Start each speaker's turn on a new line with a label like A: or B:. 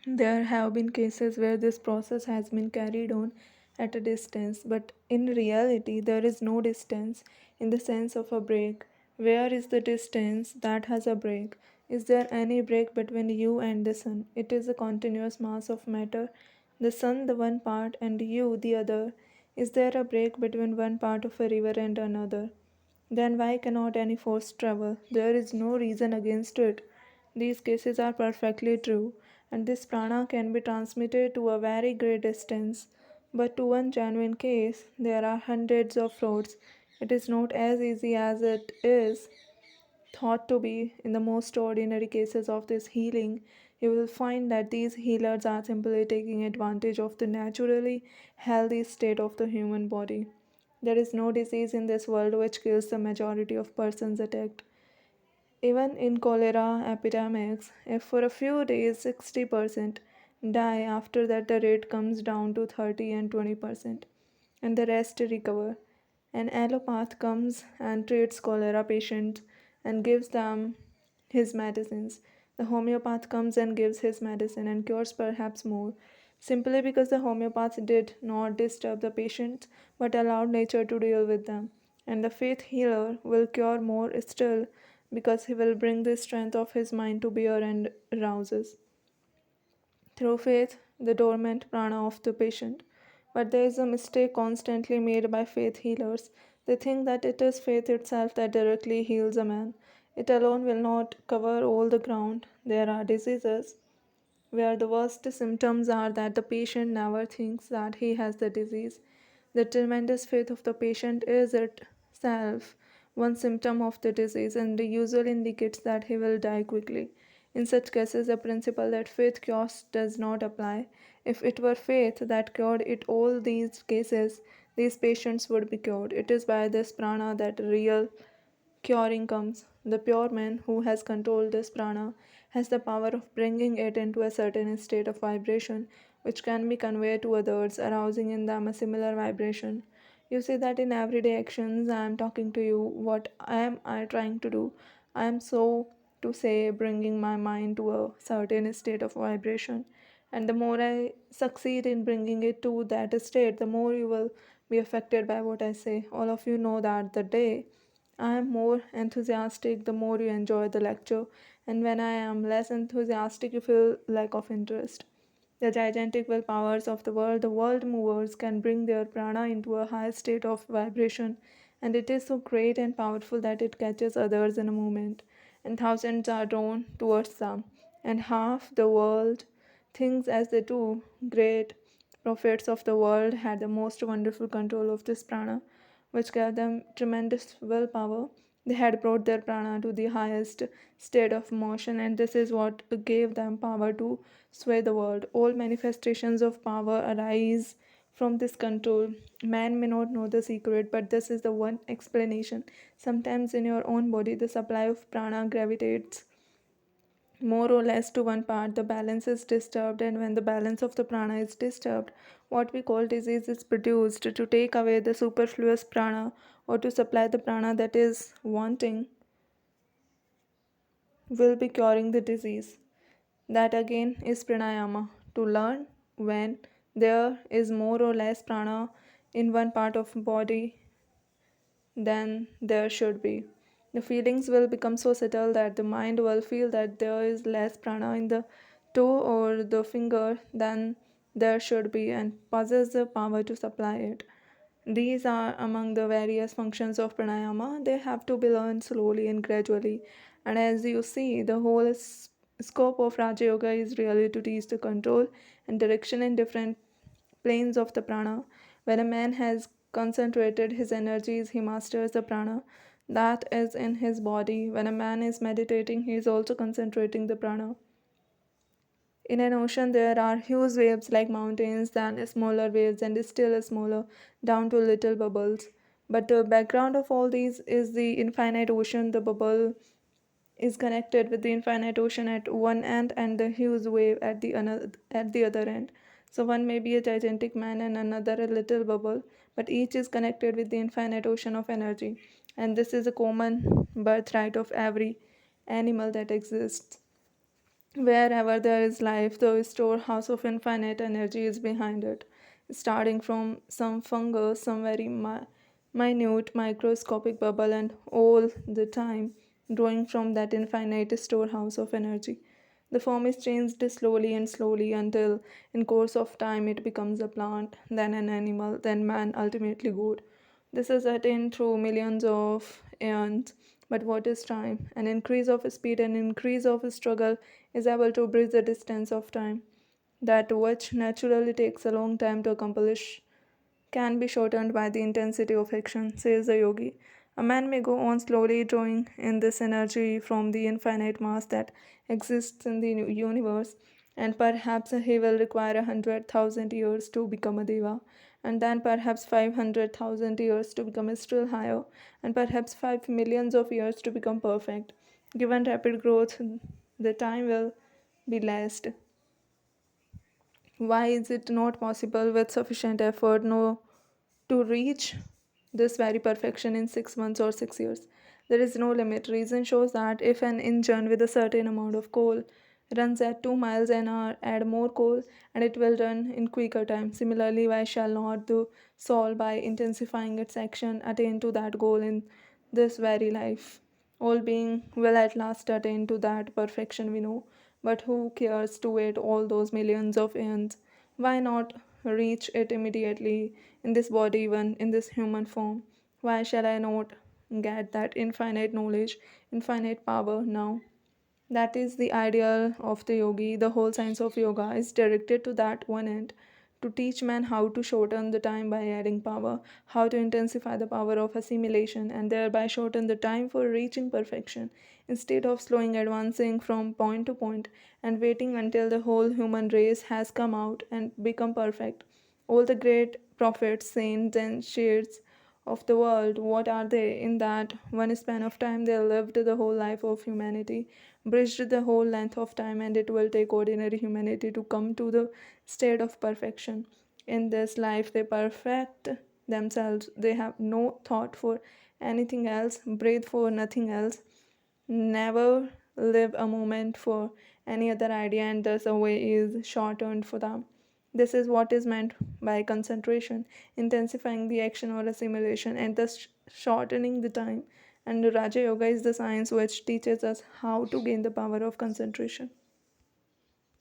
A: There have been cases where this process has been carried on at a distance, but in reality, there is no distance in the sense of a break. Where is the distance that has a break? Is there any break between you and the sun? It is a continuous mass of matter, the sun the one part and you the other. Is there a break between one part of a river and another? Then why cannot any force travel? There is no reason against it. These cases are perfectly true, and this prana can be transmitted to a very great distance. But to one genuine case, there are hundreds of roads. It is not as easy as it is thought to be. In the most ordinary cases of this healing, you will find that these healers are simply taking advantage of the naturally healthy state of the human body. There is no disease in this world which kills the majority of persons attacked. Even in cholera epidemics, if for a few days 60% die, after that the rate comes down to 30 and 20%, and the rest recover. An allopath comes and treats cholera patients and gives them his medicines. The homeopath comes and gives his medicine and cures perhaps more, simply because the homeopath did not disturb the patients but allowed nature to deal with them. And the faith healer will cure more still because he will bring the strength of his mind to bear and rouses through faith the dormant prana of the patient. But there is a mistake constantly made by faith healers. They think that it is faith itself that directly heals a man. It alone will not cover all the ground. There are diseases where the worst symptoms are that the patient never thinks that he has the disease. The tremendous faith of the patient is itself one symptom of the disease and usually indicates that he will die quickly. In such cases, the principle that faith cures does not apply. If it were faith that cured it all these cases, these patients would be cured. It is by this prana that real curing comes. The pure man who has controlled this prana has the power of bringing it into a certain state of vibration which can be conveyed to others, arousing in them a similar vibration. You see that in everyday actions I am talking to you. What am I trying to do? I am so to say bringing my mind to a certain state of vibration. And the more I succeed in bringing it to that state, the more you will be affected by what I say. All of you know that the day I am more enthusiastic, the more you enjoy the lecture, and when I am less enthusiastic, you feel lack of interest. The gigantic will powers of the world movers, can bring their prana into a high state of vibration, and it is so great and powerful that it catches others in a moment, and thousands are drawn towards them, and half the world thinks as they do. Great prophets of the world had the most wonderful control of this prana which gave them tremendous willpower. They had brought their prana to the highest state of motion, and this is what gave them power to sway the world. All manifestations of power arise from this control. Man may not know the secret, but this is the one explanation. Sometimes in your own body, the supply of prana gravitates more or less to one part, the balance is disturbed, and when the balance of the prana is disturbed, what we call disease is produced. To take away the superfluous prana or to supply the prana that is wanting will be curing the disease. That again is pranayama. To learn when there is more or less prana in one part of body than there should be. The feelings will become so subtle that the mind will feel that there is less prana in the toe or the finger than there should be and possess the power to supply it. These are among the various functions of pranayama. They have to be learned slowly and gradually. And as you see, the whole scope of Raja Yoga is really to teach the control and direction in different planes of the prana. When a man has concentrated his energies, he masters the prana that is in his body. When a man is meditating, he is also concentrating the prana. In an ocean, there are huge waves like mountains, then smaller waves, and still smaller, down to little bubbles. But the background of all these is the infinite ocean. The bubble is connected with the infinite ocean at one end and the huge wave at the other end. So one may be a gigantic man and another a little bubble, but each is connected with the infinite ocean of energy. And this is a common birthright of every animal that exists. Wherever there is life, the storehouse of infinite energy is behind it, starting from some fungus, some very minute microscopic bubble, and all the time growing from that infinite storehouse of energy. The form is changed slowly and slowly until, in course of time, it becomes a plant, then an animal, then man, ultimately God. This is attained through millions of eons. But what is time? An increase of speed and increase of struggle is able to bridge the distance of time. That which naturally takes a long time to accomplish can be shortened by the intensity of action, says the yogi. A man may go on slowly drawing in this energy from the infinite mass that exists in the universe, and perhaps he will require 100,000 years to become a deva, and then perhaps 500,000 years to become still higher, and perhaps 5 millions of years to become perfect. Given rapid growth, the time will be less. Why is it not possible with sufficient effort to reach this very perfection in 6 months or 6 years? There is no limit. Reason shows that if an engine with a certain amount of coal runs at 2 miles an hour, add more coal and it will run in quicker time. Similarly, why shall not the soul, by intensifying its action, attain to that goal in this very life? All being will at last attain to that perfection we know. But who cares to wait all those millions of years? Why not reach it immediately in this body, even in this human form? Why shall I not get that infinite knowledge, infinite power now? That is the ideal of the yogi. The whole science of yoga is directed to that one end, to teach man how to shorten the time by adding power, how to intensify the power of assimilation, and thereby shorten the time for reaching perfection, instead of slowing advancing from point to point and waiting until the whole human race has come out and become perfect. All the great prophets, saints, and shades of the world, what are they? In that one span of time, they lived the whole life of humanity, bridged the whole length of time, and it will take ordinary humanity to come to the state of perfection. In this life, they perfect themselves. They have no thought for anything else, breathe for nothing else, never live a moment for any other idea, and thus a way is shortened for them. This is what is meant by concentration, intensifying the action or assimilation, and thus shortening the time. And Raja Yoga is the science which teaches us how to gain the power of concentration.